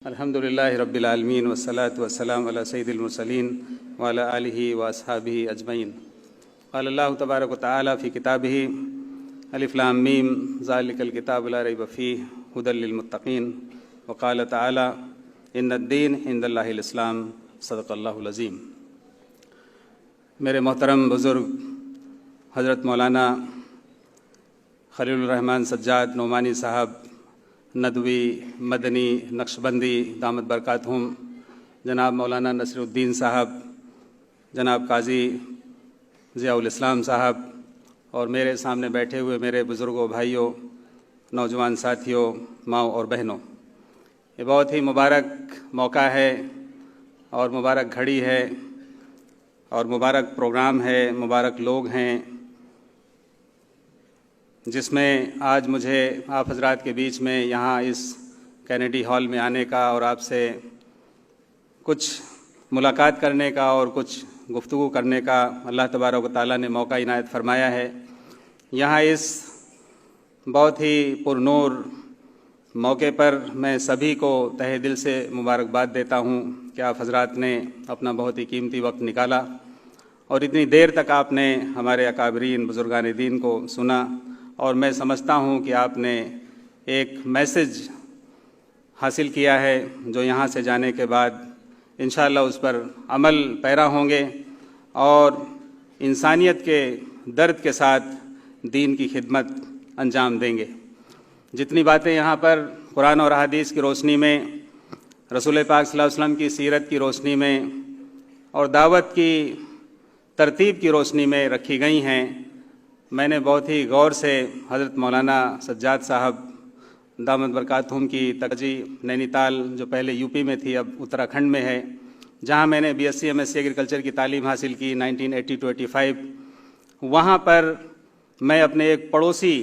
الحمد للہ رب العالمین والصلاة والسلام علی سید المرسلین وعلی آلہ واصحابہ اجمعین۔ قال اللہ تبارک و تعالی فی کتابہ الف لام میم ذالک الکتاب لا ریب فیہ ھدی للمتقین، وقال تعالی ان الدین عند اللہ الاسلام، صدق اللہ العظیم۔ میرے محترم بزرگ حضرت مولانا خلیل الرحمن سجاد نعمانی صاحب ندوی مدنی نقشبندی دامت برکاتہم، جناب مولانا نصیر الدین صاحب، جناب قاضی ضیاء الاسلام صاحب، اور میرے سامنے بیٹھے ہوئے میرے بزرگوں، بھائیوں، نوجوان ساتھیوں، ماؤں اور بہنوں، یہ بہت ہی مبارک موقع ہے اور مبارک گھڑی ہے اور مبارک پروگرام ہے، مبارک لوگ ہیں، جس میں آج مجھے آپ حضرات کے بیچ میں یہاں اس کینیڈی ہال میں آنے کا اور آپ سے کچھ ملاقات کرنے کا اور کچھ گفتگو کرنے کا اللہ تبارک و تعالیٰ نے موقع عنایت فرمایا ہے۔ یہاں اس بہت ہی پرنور موقع پر میں سبھی کو تہہ دل سے مبارکباد دیتا ہوں کہ آپ حضرات نے اپنا بہت ہی قیمتی وقت نکالا اور اتنی دیر تک آپ نے ہمارے اکابرین بزرگان دین کو سنا، اور میں سمجھتا ہوں کہ آپ نے ایک میسج حاصل کیا ہے جو یہاں سے جانے کے بعد انشاءاللہ اس پر عمل پیرا ہوں گے اور انسانیت کے درد کے ساتھ دین کی خدمت انجام دیں گے۔ جتنی باتیں یہاں پر قرآن اور احادیث کی روشنی میں، رسول پاک صلی اللہ علیہ وسلم کی سیرت کی روشنی میں اور دعوت کی ترتیب کی روشنی میں رکھی گئی ہیں، میں نے بہت ہی غور سے حضرت مولانا سجاد صاحب دامت برکاتہم کی ترجیح نینی تال، جو پہلے یو پی میں تھی اب اتراکھنڈ میں ہے، جہاں میں نے B S C M S C agriculture کی تعلیم حاصل کی 1980 to 85، وہاں پر میں اپنے ایک پڑوسی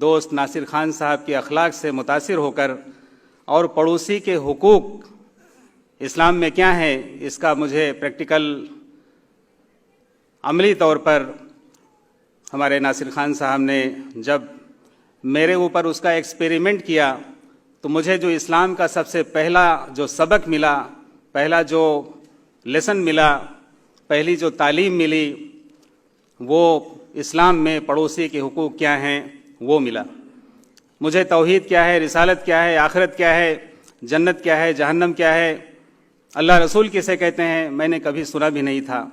دوست ناصر خان صاحب کے اخلاق سے متاثر ہو کر اور پڑوسی کے حقوق اسلام میں کیا ہیں اس کا مجھے پریکٹیکل عملی طور پر ہمارے ناصر خان صاحب نے جب میرے اوپر اس کا ایکسپیریمنٹ کیا تو مجھے جو اسلام کا سب سے پہلا جو سبق ملا، پہلا جو لیسن ملا، پہلی جو تعلیم ملی، وہ اسلام میں پڑوسی کے حقوق کیا ہیں وہ ملا۔ مجھے توحید کیا ہے، رسالت کیا ہے، آخرت کیا ہے، جنت کیا ہے، جہنم کیا ہے، اللہ رسول کسے کہتے ہیں، میں نے کبھی سنا بھی نہیں تھا،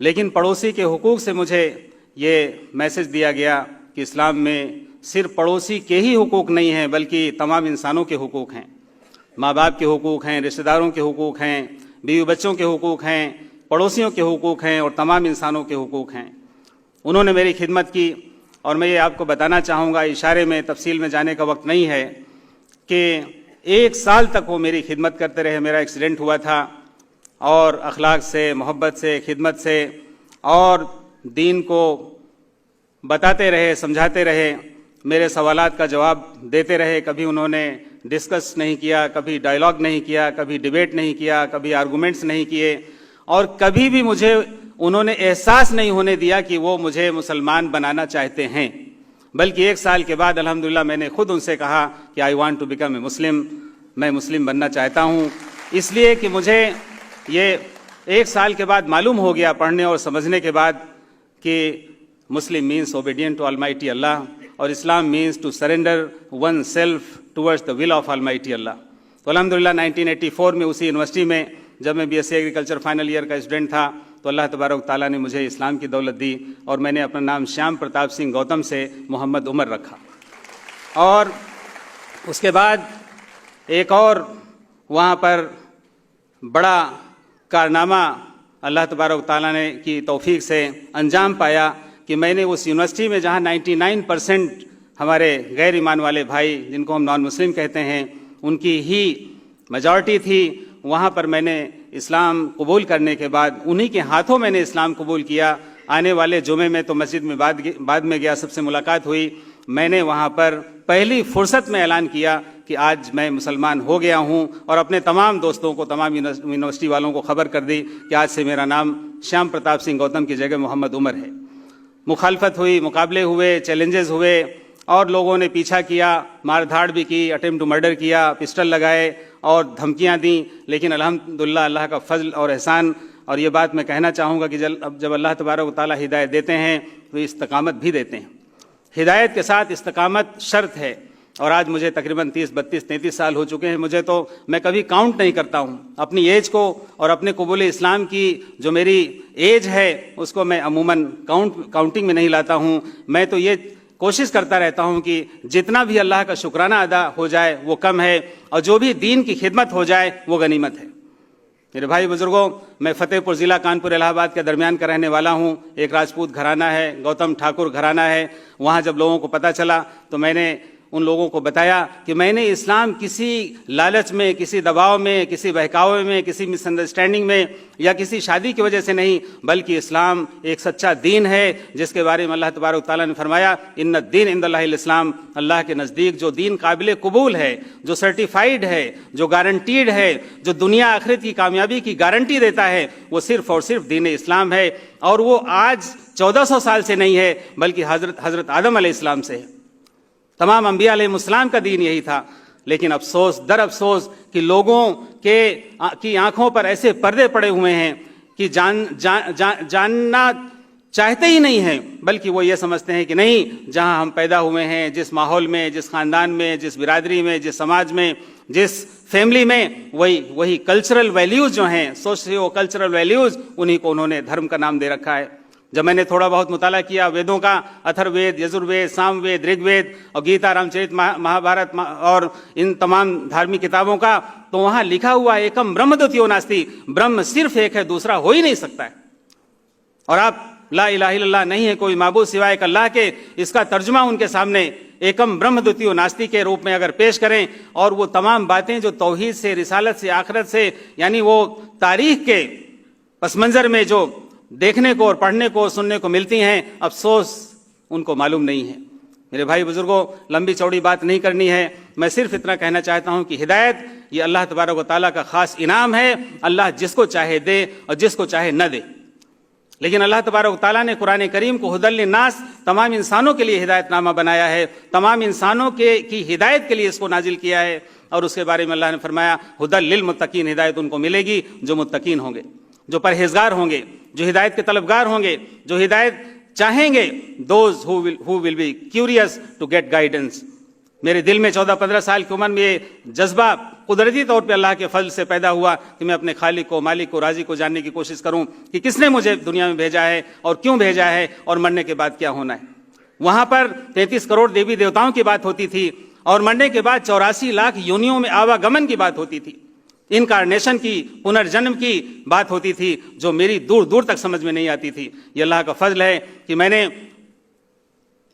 لیکن پڑوسی کے حقوق سے مجھے یہ میسج دیا گیا کہ اسلام میں صرف پڑوسی کے ہی حقوق نہیں ہیں بلکہ تمام انسانوں کے حقوق ہیں، ماں باپ کے حقوق ہیں، رشتہ داروں کے حقوق ہیں، بیوی بچوں کے حقوق ہیں، پڑوسیوں کے حقوق ہیں اور تمام انسانوں کے حقوق ہیں۔ انہوں نے میری خدمت کی اور میں یہ آپ کو بتانا چاہوں گا، اشارے میں تفصیل میں جانے کا وقت نہیں ہے، کہ 1 سال تک وہ میری خدمت کرتے رہے۔ میرا ایکسیڈنٹ ہوا تھا اور اخلاق سے، محبت سے، خدمت سے اور دین کو بتاتے رہے، سمجھاتے رہے، میرے سوالات کا جواب دیتے رہے۔ کبھی انہوں نے ڈسکس نہیں کیا، کبھی ڈائیلاگ نہیں کیا، کبھی ڈیبیٹ نہیں کیا، کبھی آرگومنٹس نہیں کیے، اور کبھی بھی مجھے انہوں نے احساس نہیں ہونے دیا کہ وہ مجھے مسلمان بنانا چاہتے ہیں، بلکہ 1 سال کے بعد الحمدللہ میں نے خود ان سے کہا کہ I want to become a Muslim, میں مسلم بننا چاہتا ہوں، اس لیے کہ مجھے یہ 1 سال کے بعد معلوم ہو گیا پڑھنے اور سمجھنے کے بعد کہ Muslim means obedient to almighty Allah اور Islam means to surrender oneself towards the will of almighty Allah. تو الحمدللہ 1984 میں اسی یونیورسٹی میں جب میں B S C agriculture final year کا اسٹوڈنٹ تھا تو اللہ تبارک تعالیٰ نے مجھے اسلام کی دولت دی اور میں نے اپنا نام شیام پرتاپ سنگھ گوتم سے محمد عمر رکھا۔ اور اس کے بعد ایک اور وہاں پر بڑا کارنامہ اللہ تبارک تعالیٰ نے کی توفیق سے انجام پایا کہ میں نے اس یونیورسٹی میں جہاں 99% ہمارے غیر ایمان والے بھائی جن کو ہم نان مسلم کہتے ہیں ان کی ہی میجارٹی تھی، وہاں پر میں نے اسلام قبول کرنے کے بعد انہی کے ہاتھوں میں نے اسلام قبول کیا۔ آنے والے جمعے میں تو مسجد میں بعد میں گیا، سب سے ملاقات ہوئی، میں نے وہاں پر پہلی فرصت میں اعلان کیا کہ آج میں مسلمان ہو گیا ہوں، اور اپنے تمام دوستوں کو، تمام یونیورسٹی والوں کو خبر کر دی کہ آج سے میرا نام شیام پرتاپ سنگھ گوتم کی جگہ محمد عمر ہے۔ مخالفت ہوئی، مقابلے ہوئے، چیلنجز ہوئے اور لوگوں نے پیچھا کیا، مار دھاڑ بھی کی، اٹیمپٹ ٹو مرڈر کیا، پسٹل لگائے اور دھمکیاں دیں، لیکن الحمدللہ اللہ کا فضل اور احسان، اور یہ بات میں کہنا چاہوں گا کہ جب اللہ تبارک و تعالیٰ ہدایت دیتے ہیں تو استقامت بھی دیتے ہیں۔ ہدایت کے ساتھ استقامت شرط ہے، اور آج مجھے تقریباً 30 32 33 سال ہو چکے ہیں، میں کبھی کاؤنٹ نہیں کرتا ہوں اپنی ایج کو، اور اپنے قبول اسلام کی جو میری ایج ہے اس کو میں عموماً کاؤنٹنگ میں نہیں لاتا ہوں۔ میں تو یہ کوشش کرتا رہتا ہوں کہ جتنا بھی اللہ کا شکرانہ ادا ہو جائے وہ کم ہے، اور جو بھی دین کی خدمت ہو جائے وہ غنیمت ہے۔ میرے بھائی بزرگوں، میں فتح پور ضلع کانپور الہ آباد کے درمیان کا رہنے والا ہوں۔ ایک راجپوت گھرانہ ہے، گوتم ٹھاکر گھرانہ ہے۔ وہاں جب لوگوں کو پتہ چلا تو میں نے ان لوگوں کو بتایا کہ میں نے اسلام کسی لالچ میں، کسی دباؤ میں، کسی بہکاوے میں، کسی مس انڈرسٹینڈنگ میں یا کسی شادی کی وجہ سے نہیں، بلکہ اسلام ایک سچا دین ہے جس کے بارے میں اللہ تبارک و تعالیٰ نے فرمایا ان الدین عند اللہ الاسلام، اللہ کے نزدیک جو دین قابل قبول ہے، جو سرٹیفائیڈ ہے، جو گارنٹیڈ ہے، جو دنیا آخرت کی کامیابی کی گارنٹی دیتا ہے، وہ صرف اور صرف دین اسلام ہے، اور وہ آج 1400 سال سے نہیں ہے بلکہ حضرت آدم علیہ السلام سے ہے۔ تمام انبیاء علیہ السلام کا دین یہی تھا، لیکن افسوس در افسوس کہ لوگوں کی آنکھوں پر ایسے پردے پڑے ہوئے ہیں کہ جاننا چاہتے ہی نہیں ہیں، بلکہ وہ یہ سمجھتے ہیں کہ نہیں، جہاں ہم پیدا ہوئے ہیں، جس ماحول میں، جس خاندان میں، جس برادری میں، جس سماج میں، جس فیملی میں، وہی کلچرل ویلیوز جو ہیں، سوشیو کلچرل ویلیوز، انہی کو انہوں نے دھرم کا نام دے رکھا ہے۔ جب میں نے تھوڑا بہت مطالعہ کیا ویدوں کا، اتھر وید، یجر وید، سام وید، رگ وید اور گیتا، رام چرت مہابھارت اور ان تمام دھارمک کتابوں کا، تو وہاں لکھا ہوا ایکم برہم دوتیو ناستی، برہم صرف ایک ہے، دوسرا ہو ہی نہیں سکتا ہے۔ اور آپ لا الہ الا اللہ، نہیں ہے کوئی معبود سوائے ایک اللہ کے، اس کا ترجمہ ان کے سامنے ایکم برہم دوتیو ناستی کے روپ میں اگر پیش کریں، اور وہ تمام باتیں جو توحید سے، رسالت سے، آخرت سے، یعنی وہ تاریخ کے پس منظر میں جو دیکھنے کو اور پڑھنے کو سننے کو ملتی ہیں، افسوس ان کو معلوم نہیں ہے۔ میرے بھائی بزرگوں، لمبی چوڑی بات نہیں کرنی ہے، میں صرف اتنا کہنا چاہتا ہوں کہ ہدایت یہ اللہ تبارک و تعالیٰ کا خاص انعام ہے، اللہ جس کو چاہے دے اور جس کو چاہے نہ دے، لیکن اللہ تبارک و تعالیٰ نے قرآن کریم کو ہدی للناس، تمام انسانوں کے لیے ہدایت نامہ بنایا ہے، تمام انسانوں کی ہدایت کے لیے اس کو نازل کیا ہے، اور اس کے بارے میں اللہ نے فرمایا ہدی للمتقین، ہدایت ان کو ملے گی جو متقین ہوں گے، جو پرہیزگار ہوں گے، جو ہدایت کے طلبگار ہوں گے، جو ہدایت چاہیں گے، those who will be curious to get guidance۔ میرے دل میں 14-15 سال کی عمر میں یہ جذبہ قدرتی طور پہ اللہ کے فضل سے پیدا ہوا کہ میں اپنے خالق کو، مالک کو، رازق کو جاننے کی کوشش کروں کہ کس نے مجھے دنیا میں بھیجا ہے اور کیوں بھیجا ہے اور مرنے کے بعد کیا ہونا ہے۔ وہاں پر 33 کروڑ دیوی دیوتاؤں کی بات ہوتی تھی، اور مرنے کے بعد 84 لاکھ یونیوں میں آواگمن کی بات ہوتی تھی، انکارنیشن کی، پنرجنم کی بات ہوتی تھی، جو میری دور دور تک سمجھ میں نہیں آتی تھی۔ یہ اللہ کا فضل ہے کہ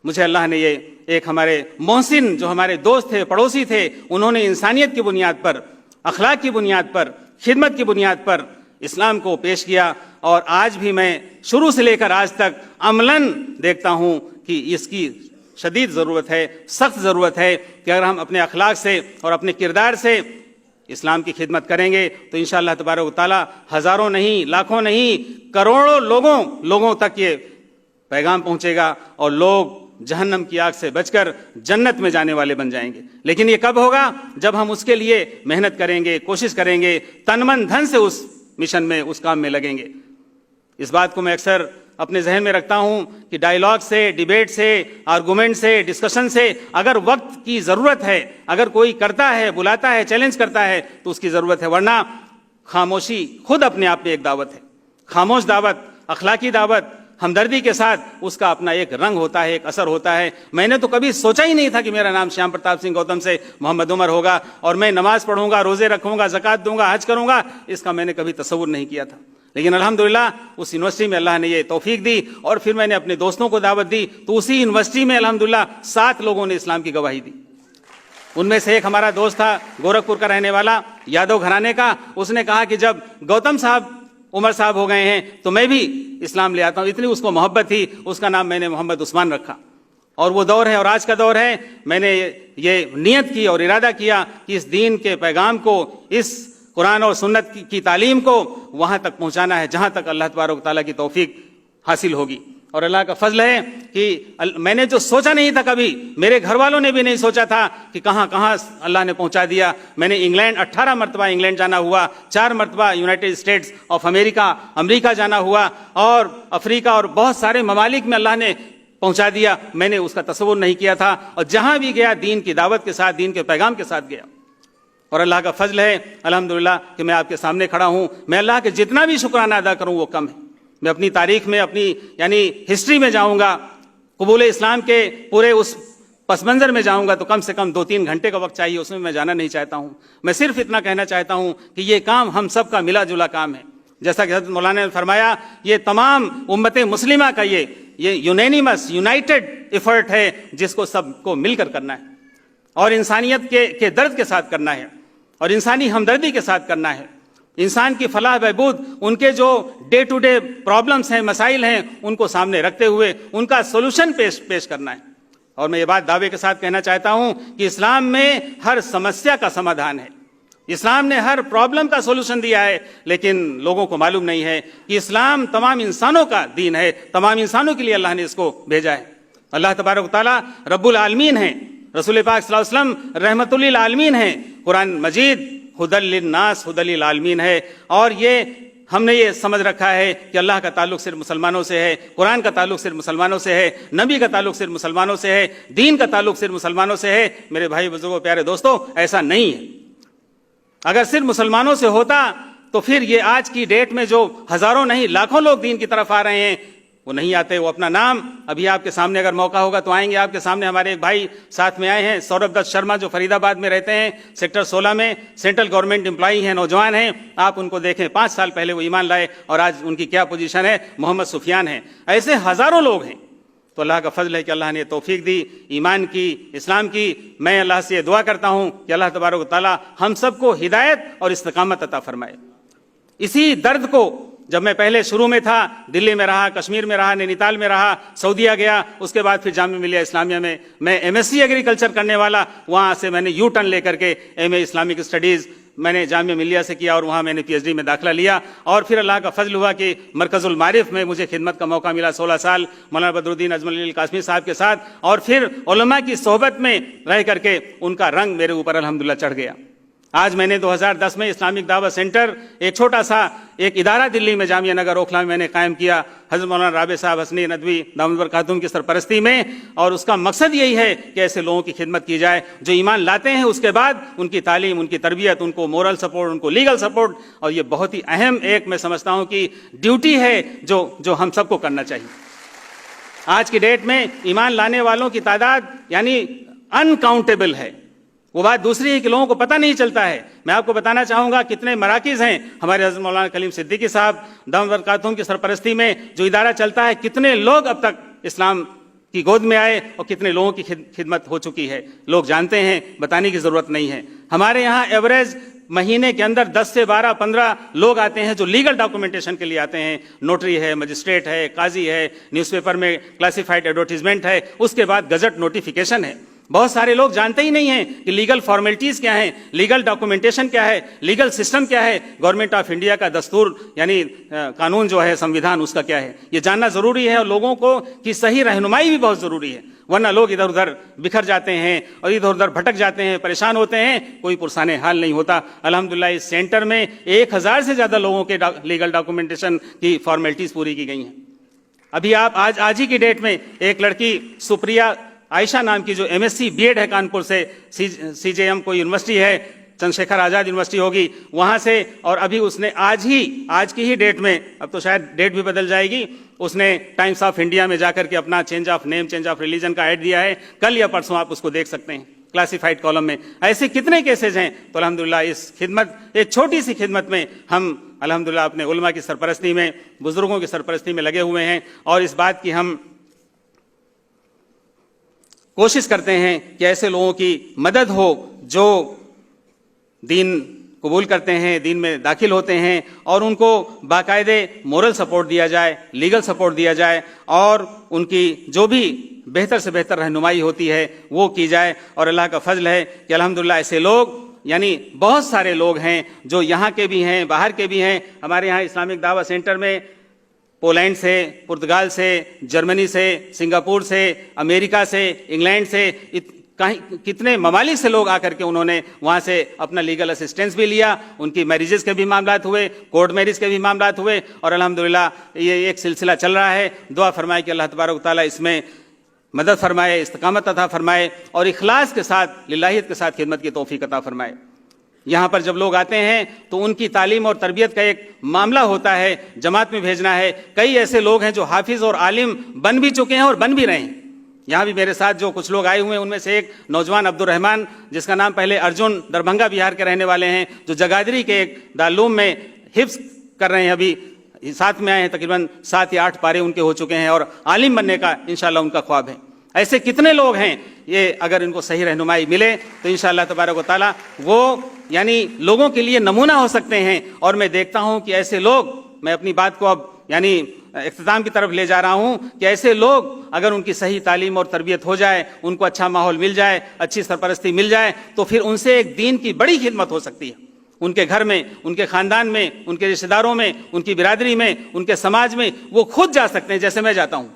مجھے اللہ نے یہ ایک ہمارے محسن جو ہمارے دوست تھے، پڑوسی تھے، انہوں نے انسانیت کی بنیاد پر، اخلاق کی بنیاد پر، خدمت کی بنیاد پر اسلام کو پیش کیا، اور آج بھی میں شروع سے لے کر آج تک عملاً دیکھتا ہوں کہ اس کی شدید ضرورت ہے، سخت ضرورت ہے کہ اگر ہم اپنے اخلاق سے اور اپنے کردار سے اسلام کی خدمت کریں گے تو انشاءاللہ تبارک و تعالیٰ ہزاروں نہیں، لاکھوں نہیں، کروڑوں لوگوں تک یہ پیغام پہنچے گا، اور لوگ جہنم کی آگ سے بچ کر جنت میں جانے والے بن جائیں گے۔ لیکن یہ کب ہوگا؟ جب ہم اس کے لیے محنت کریں گے، کوشش کریں گے، تن من دھن سے اس مشن میں، اس کام میں لگیں گے۔ اس بات کو میں اکثر اپنے ذہن میں رکھتا ہوں کہ ڈائیلاگ سے، ڈیبیٹ سے، آرگومنٹ سے، ڈسکشن سے اگر وقت کی ضرورت ہے، اگر کوئی کرتا ہے، بلاتا ہے، چیلنج کرتا ہے تو اس کی ضرورت ہے، ورنہ خاموشی خود اپنے آپ میں ایک دعوت ہے۔ خاموش دعوت، اخلاقی دعوت، ہمدردی کے ساتھ اس کا اپنا ایک رنگ ہوتا ہے، ایک اثر ہوتا ہے۔ میں نے تو کبھی سوچا ہی نہیں تھا کہ میرا نام شیام پرتاپ سنگھ گوتم سے محمد عمر ہوگا، اور میں نماز پڑھوں گا، روزے رکھوں گا، زکوٰۃ دوں گا، حج کروں گا، اس کا میں نے کبھی تصور نہیں کیا تھا۔ لیکن الحمدللہ اس یونیورسٹی میں اللہ نے یہ توفیق دی، اور پھر میں نے اپنے دوستوں کو دعوت دی، تو اسی یونیورسٹی میں الحمدللہ 7 لوگوں نے اسلام کی گواہی دی۔ ان میں سے ایک ہمارا دوست تھا گورکھپور کا رہنے والا، یادو گھرانے کا، اس نے کہا کہ جب گوتم صاحب عمر صاحب ہو گئے ہیں تو میں بھی اسلام لے آتا ہوں۔ اتنی اس کو محبت تھی، اس کا نام میں نے محمد عثمان رکھا۔ اور وہ دور ہے اور آج کا دور ہے، میں نے یہ نیت کی اور ارادہ کیا کہ اس دین کے پیغام کو، اس قرآن اور سنت کی تعلیم کو وہاں تک پہنچانا ہے جہاں تک اللہ تبارک و تعالیٰ کی توفیق حاصل ہوگی۔ اور اللہ کا فضل ہے کہ میں نے جو سوچا نہیں تھا کبھی، میرے گھر والوں نے بھی نہیں سوچا تھا کہ کہاں کہاں اللہ نے پہنچا دیا۔ میں نے انگلینڈ 18 مرتبہ انگلینڈ جانا ہوا، 4 مرتبہ یونائٹڈ اسٹیٹس آف امریکہ جانا ہوا، اور افریقہ اور بہت سارے ممالک میں اللہ نے پہنچا دیا۔ میں نے اس کا تصور نہیں کیا تھا، اور جہاں بھی گیا دین کی دعوت کے ساتھ، دین کے پیغام کے ساتھ گیا، اور اللہ کا فضل ہے الحمدللہ کہ میں آپ کے سامنے کھڑا ہوں۔ میں اللہ کے جتنا بھی شکرانہ ادا کروں وہ کم ہے۔ میں اپنی تاریخ میں، اپنی ہسٹری میں جاؤں گا، قبول اسلام کے پورے اس پس منظر میں جاؤں گا تو کم سے کم 2-3 گھنٹے کا وقت چاہیے، اس میں جانا نہیں چاہتا ہوں۔ میں صرف اتنا کہنا چاہتا ہوں کہ یہ کام ہم سب کا ملا جلا کام ہے، جیسا کہ حضرت مولانا نے فرمایا، یہ تمام امت مسلمہ کا یہ یونینیمس یونائٹڈ ایفرٹ ہے، جس کو سب کو مل کر کرنا ہے، اور انسانیت کے درد کے ساتھ کرنا ہے، اور انسانی ہمدردی کے ساتھ کرنا ہے۔ انسان کی فلاح بہبود، ان کے جو ڈے ٹو ڈے پرابلمس ہیں، مسائل ہیں، ان کو سامنے رکھتے ہوئے ان کا سولوشن پیش کرنا ہے۔ اور میں یہ بات دعوے کے ساتھ کہنا چاہتا ہوں کہ اسلام میں ہر سمسیا کا سمادھان ہے، اسلام نے ہر پرابلم کا سولوشن دیا ہے، لیکن لوگوں کو معلوم نہیں ہے کہ اسلام تمام انسانوں کا دین ہے، تمام انسانوں کے لیے اللہ نے اس کو بھیجا ہے۔ اللہ تبارک و تعالیٰ رب العالمین ہیں، رسول پاک صلی اللہ علیہ وسلم رحمت للعالمین ہیں، قرآن مجید ہدی للناس ہدی للعالمین ہے، اور یہ ہم نے یہ سمجھ رکھا ہے کہ اللہ کا تعلق صرف مسلمانوں سے ہے، قرآن کا تعلق صرف مسلمانوں سے ہے، نبی کا تعلق صرف مسلمانوں سے ہے، دین کا تعلق صرف مسلمانوں سے ہے۔ میرے بھائی بزرگوں پیارے دوستوں، ایسا نہیں ہے۔ اگر صرف مسلمانوں سے ہوتا تو پھر یہ آج کی ڈیٹ میں جو ہزاروں نہیں لاکھوں لوگ دین کی طرف آ رہے ہیں وہ نہیں آتے۔ وہ اپنا نام ابھی آپ کے سامنے اگر موقع ہوگا تو آئیں گے آپ کے سامنے۔ ہمارے ایک بھائی ساتھ میں آئے ہیں، سوربھ دت شرما، جو فرید آباد میں رہتے ہیں، سیکٹر 16 میں سینٹرل گورنمنٹ امپلائی ہیں، نوجوان ہیں۔ آپ ان کو دیکھیں، 5 سال پہلے وہ ایمان لائے اور آج ان کی کیا پوزیشن ہے۔ محمد سفیان ہیں، ایسے ہزاروں لوگ ہیں۔ تو اللہ کا فضل ہے کہ اللہ نے توفیق دی ایمان کی، اسلام کی۔ میں اللہ سے یہ دعا کرتا ہوں کہ اللہ تبارک و تعالیٰ ہم سب کو ہدایت اور استقامت عطا فرمائے۔ اسی درد کو جب میں پہلے شروع میں تھا، دلی میں رہا، کشمیر میں رہا، نینی تال میں رہا، سعودیہ گیا، اس کے بعد پھر جامعہ ملیہ اسلامیہ میں ایم ایس سی ایگریکلچر کرنے والا، وہاں سے میں نے یو ٹرن لے کر کے ایم اے اسلامک اسٹڈیز میں نے جامعہ ملیہ سے کیا، اور وہاں میں نے پی ایچ ڈی میں داخلہ لیا، اور پھر اللہ کا فضل ہوا کہ مرکز المعارف میں مجھے خدمت کا موقع ملا 16 سال مولانا بدر الدین اجمل القاسمی صاحب کے ساتھ، اور پھر علماء کی صحبت میں رہ کر کے ان کا رنگ میرے اوپر الحمدللہ چڑھ گیا۔ آج میں نے 2010 میں اسلامک دعوت سینٹر، ایک چھوٹا سا ایک ادارہ دلی میں جامعہ نگر اوکھلا میں نے قائم کیا، حضرت مولانا رابع صاحب حسنی ندوی دامت برکاتہم کی سرپرستی میں، اور اس کا مقصد یہی ہے کہ ایسے لوگوں کی خدمت کی جائے جو ایمان لاتے ہیں، اس کے بعد ان کی تعلیم، ان کی تربیت، ان کو مورل سپورٹ، ان کو لیگل سپورٹ، اور یہ بہت ہی اہم ایک میں سمجھتا ہوں کہ ڈیوٹی ہے جو ہم سب کو کرنا چاہیے۔ آج کی ڈیٹ میں ایمان لانے والوں کی تعداد انکاؤنٹیبل ہے۔ وہ بات دوسری ہے کہ لوگوں کو پتہ نہیں چلتا ہے۔ میں آپ کو بتانا چاہوں گا کتنے مراکز ہیں ہمارے حضرت مولانا کلیم صدیقی صاحب دامت برکاتہم کی سرپرستی میں جو ادارہ چلتا ہے، کتنے لوگ اب تک اسلام کی گود میں آئے اور کتنے لوگوں کی خدمت ہو چکی ہے، لوگ جانتے ہیں، بتانے کی ضرورت نہیں ہے۔ ہمارے یہاں ایوریج مہینے کے اندر 10 سے 12-15 لوگ آتے ہیں جو لیگل ڈاکومنٹیشن کے لیے آتے ہیں۔ نوٹری ہے، مجسٹریٹ ہے، قاضی ہے، نیوز پیپر میں کلاسیفائڈ ایڈورٹیزمنٹ ہے، اس کے بعد گزٹ نوٹیفیکیشن ہے۔ بہت سارے لوگ جانتے ہی نہیں ہیں کہ لیگل فارمیلٹیز کیا ہیں، لیگل ڈاکومنٹیشن کیا ہے، لیگل سسٹم کیا ہے، گورنمنٹ آف انڈیا کا دستور یعنی قانون جو ہے، سمویدھان، اس کا کیا ہے، یہ جاننا ضروری ہے، اور لوگوں کو کی صحیح رہنمائی بھی بہت ضروری ہے، ورنہ لوگ ادھر ادھر بکھر جاتے ہیں اور ادھر ادھر بھٹک جاتے ہیں، پریشان ہوتے ہیں، کوئی پرسان حال نہیں ہوتا۔ الحمدللہ اس سینٹر میں 1000 سے زیادہ لوگوں کے لیگل ڈاکومنٹیشن کی فارمیلٹیز پوری کی گئی ہیں۔ ابھی آپ آج ہی کی ڈیٹ میں ایک لڑکی سپریا عائشہ نام کی جو M S C B Ed ہے کانپور سے، سی جے ایم کوئی یونیورسٹی ہے، چندر شیکھر آزاد یونیورسٹی ہوگی، وہاں سے، اور ابھی اس نے آج کی ہی ڈیٹ میں، اب تو شاید ڈیٹ بھی بدل جائے گی، اس نے ٹائمز آف انڈیا میں جا کر کے اپنا change of name, change of religion کا ایڈ دیا ہے، کل یا پرسوں آپ اس کو دیکھ سکتے ہیں کلاسیفائڈ کالم میں۔ ایسے کتنے کیسز ہیں۔ تو الحمدللہ اس خدمت، ایک چھوٹی سی خدمت میں ہم الحمدللہ اپنے علماء کی سرپرستی میں، بزرگوں کی سرپرستی میں لگے ہوئے ہیں، اور اس بات کی ہم کوشش کرتے ہیں کہ ایسے لوگوں کی مدد ہو جو دین قبول کرتے ہیں، دین میں داخل ہوتے ہیں، اور ان کو باقاعدے مورل سپورٹ دیا جائے، لیگل سپورٹ دیا جائے، اور ان کی جو بھی بہتر سے بہتر رہنمائی ہوتی ہے وہ کی جائے۔ اور اللہ کا فضل ہے کہ الحمدللہ ایسے لوگ یعنی بہت سارے لوگ ہیں جو یہاں کے بھی ہیں، باہر کے بھی ہیں۔ ہمارے یہاں اسلامک دعوت سینٹر میں پولینڈ سے، پرتگال سے، جرمنی سے، سنگاپور سے، امریکہ سے، انگلینڈ سے، کتنے ممالک سے لوگ آ کر کے انہوں نے وہاں سے اپنا لیگل اسسٹنس بھی لیا، ان کی میریجز کے بھی معاملات ہوئے، کورٹ میریج کے بھی معاملات ہوئے، اور الحمدللہ یہ ایک سلسلہ چل رہا ہے۔ دعا فرمائے کہ اللہ تبارک و تعالیٰ اس میں مدد فرمائے، استقامت عطا فرمائے، اور اخلاص کے ساتھ، للہیت کے ساتھ خدمت کی توفیق عطا فرمائے۔ یہاں پر جب لوگ آتے ہیں تو ان کی تعلیم اور تربیت کا ایک معاملہ ہوتا ہے، جماعت میں بھیجنا ہے۔ کئی ایسے لوگ ہیں جو حافظ اور عالم بن بھی چکے ہیں اور بن بھی رہے ہیں۔ یہاں بھی میرے ساتھ جو کچھ لوگ آئے ہوئے ہیں، ان میں سے ایک نوجوان عبد الرحمن، جس کا نام پہلے ارجن، دربھنگا بہار کے رہنے والے ہیں، جو جگادری کے ایک دارالعلوم میں حفظ کر رہے ہیں، ابھی ساتھ میں آئے ہیں، تقریباً 7 یا 8 پارے ان کے ہو چکے ہیں، اور عالم بننے کا انشاءاللہ ان کا خواب ہے۔ ایسے کتنے لوگ ہیں، یہ اگر ان کو صحیح رہنمائی ملے تو انشاءاللہ تبارک و تعالیٰ وہ یعنی لوگوں کے لیے نمونہ ہو سکتے ہیں۔ اور میں دیکھتا ہوں کہ ایسے لوگ، میں اپنی بات کو اب یعنی اختتام کی طرف لے جا رہا ہوں، کہ ایسے لوگ اگر ان کی صحیح تعلیم اور تربیت ہو جائے، ان کو اچھا ماحول مل جائے، اچھی سرپرستی مل جائے، تو پھر ان سے ایک دین کی بڑی خدمت ہو سکتی ہے۔ ان کے گھر میں، ان کے خاندان میں، ان کے رشتہ داروں میں، ان کی برادری میں، ان کے سماج میں وہ خود جا سکتے ہیں، جیسے میں جاتا ہوں۔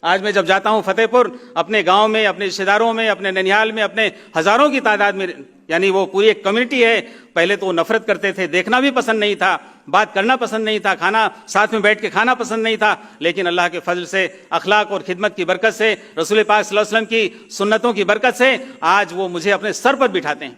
آج میں جب جاتا ہوں فتح پور، اپنے گاؤں میں، اپنے رشتہ داروں میں، اپنے ننیال میں، اپنے ہزاروں کی تعداد میں، یعنی وہ پوری ایک کمیونٹی ہے۔ پہلے تو وہ نفرت کرتے تھے، دیکھنا بھی پسند نہیں تھا، بات کرنا پسند نہیں تھا، کھانا ساتھ میں بیٹھ کے کھانا پسند نہیں تھا، لیکن اللہ کے فضل سے، اخلاق اور خدمت کی برکت سے، رسول پاک صلی اللہ علیہ وسلم کی سنتوں کی برکت سے آج وہ مجھے اپنے سر پر بٹھاتے ہیں۔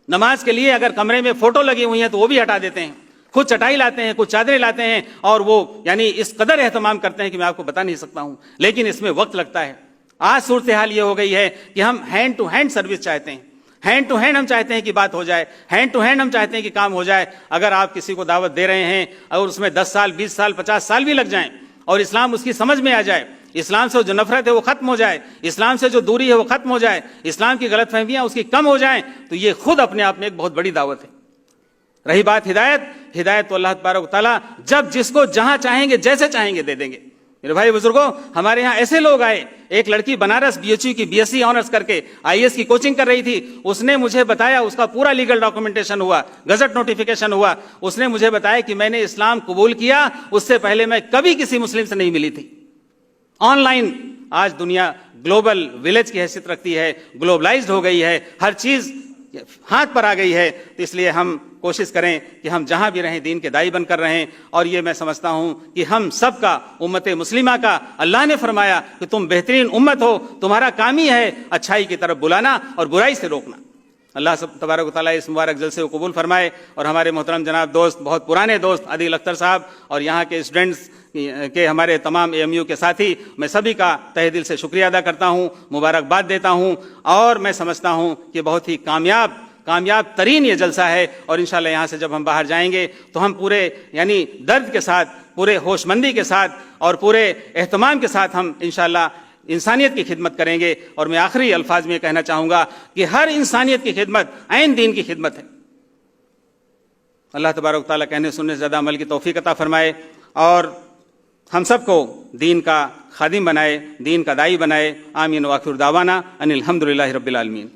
نماز کے لیے اگر کمرے میں فوٹو لگی ہوئی ہیں تو وہ بھی ہٹا دیتے ہیں، خود چٹائی لاتے ہیں، کچھ چادریں لاتے ہیں، اور وہ یعنی اس قدر اہتمام کرتے ہیں کہ میں آپ کو بتا نہیں سکتا ہوں، لیکن اس میں وقت لگتا ہے۔ آج صورتحال یہ ہو گئی ہے کہ ہم ہینڈ ٹو ہینڈ سروس چاہتے ہیں، ہینڈ ٹو ہینڈ ہم چاہتے ہیں کہ بات ہو جائے، ہینڈ ٹو ہینڈ ہم چاہتے ہیں کہ کام ہو جائے۔ اگر آپ کسی کو دعوت دے رہے ہیں اور اس میں 10 سال، 20 سال، 50 سال بھی لگ جائیں، اور اسلام اس کی سمجھ میں آ جائے، اسلام سے جو نفرت ہے وہ ختم ہو جائے، اسلام سے جو دوری ہے وہ ختم ہو جائے، اسلام کی غلط فہمیاں اس کی کم ہو جائیں، تو یہ خود اپنے آپ میں ایک بہت بڑی دعوت ہے۔ رہی بات ہدایت تو اللہ تبارک و تعالیٰ جب جس کو جہاں چاہیں گے، جیسے چاہیں گے دے دیں گے۔ میرے بھائی بزرگوں، ہمارے ہاں ایسے لوگ آئے، ایک لڑکی بنارس BHU کی BSc آنرز کر کے IAS کی کوچنگ کر رہی تھی، اس نے مجھے بتایا، اس کا پورا لیگل ڈاکومنٹیشن ہوا، گزٹ نوٹیفیکیشن ہوا، اس نے مجھے بتایا کہ میں نے اسلام قبول کیا، اس سے پہلے میں کبھی کسی مسلم سے نہیں ملی تھی۔ آن لائن آج دنیا گلوبل ولیج کی حیثیت رکھتی ہے، گلوبلائزڈ ہو گئی ہے، ہر چیز ہاتھ پر آ گئی ہے، تو اس لیے ہم کوشش کریں کہ ہم جہاں بھی رہیں دین کے داعی بن کر رہیں۔ اور یہ میں سمجھتا ہوں کہ ہم سب کا، امت مسلمہ کا، اللہ نے فرمایا کہ تم بہترین امت ہو، تمہارا کام ہی ہے اچھائی کی طرف بلانا اور برائی سے روکنا۔ اللہ سب تبارک و تعالیٰ اس مبارک جلسے کو قبول فرمائے، اور ہمارے محترم جناب دوست، بہت پرانے دوست عادل اختر صاحب، اور یہاں کے اسٹوڈنٹس کہ ہمارے تمام AMU کے ساتھی، میں سبھی کا تہ دل سے شکریہ ادا کرتا ہوں، مبارکباد دیتا ہوں، اور میں سمجھتا ہوں کہ بہت ہی کامیاب ترین یہ جلسہ ہے، اور انشاءاللہ یہاں سے جب ہم باہر جائیں گے تو ہم پورے یعنی درد کے ساتھ، پورے ہوش مندی کے ساتھ اور پورے اہتمام کے ساتھ ہم انشاءاللہ انسانیت کی خدمت کریں گے۔ اور میں آخری الفاظ میں کہنا چاہوں گا کہ ہر انسانیت کی خدمت عین دین کی خدمت ہے۔ اللہ تبارک و تعالیٰ کہنے سننے سے زیادہ عمل کی توفیق عطا فرمائے، اور ہم سب کو دین کا خادم بنائے، دین کا داعی بنائے۔ آمین، وآخر دعوانا ان الحمدللہ رب العالمین۔